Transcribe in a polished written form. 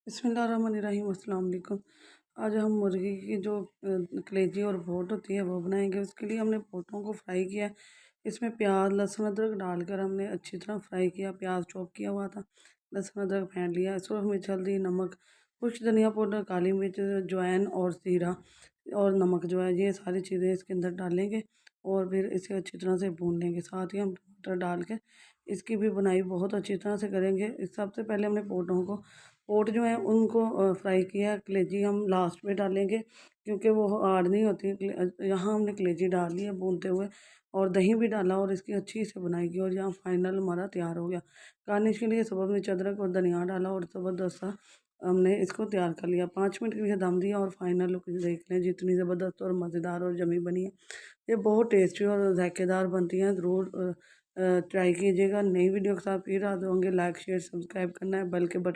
बिस्मिल्लाहिर्रहमानिर्रहीम अस्सलाम वालेकुम। आज हम मुर्गी की जो कलेजी और बोट होती है वो बनाएंगे। उसके लिए हमने बोटों को फ्राई किया। इसमें प्याज लहसुन अदरक डालकर हमने अच्छी तरह फ्राई किया। प्याज चॉप किया हुआ था, लहसुन अदरक फेंट लिया। इसको मिर्च हल्दी नमक कुछ धनिया पाउडर काली मिर्च अजवाइन और ज़ीरा और नमक जो है ये सारी चीज़ें इसके अंदर डालेंगे और फिर इसे अच्छी तरह से भून लेंगे। साथ ही हम टमाटर डाल के इसकी भी बुनाई बहुत अच्छी तरह से करेंगे। इस सबसे पहले हमने पोट जो है उनको फ्राई किया। कलेजी हम लास्ट में डालेंगे क्योंकि वो हार्ड नहीं होती। यहाँ हमने कलेजी डाल ली है भूनते हुए और दही भी डाला और इसकी अच्छी से बुनाई की और यहाँ फाइनल हमारा तैयार हो गया। गार्निश के लिए सबक मिर्च अदरक और धनिया डाला और ज़बरदस्त सा हमने इसको तैयार कर लिया। 5 मिनट के लिए दम दिया और फाइनल लुक देख लें जितनी ज़बरदस्त और मज़ेदार और जमी बनी है। ये बहुत टेस्टी और जायकेदार बनती हैं। ज़रूर ट्राई कीजिएगा। नई वीडियो के साथ फिर आ जाऊँगी। लाइक शेयर सब्सक्राइब करना है बेल के बटन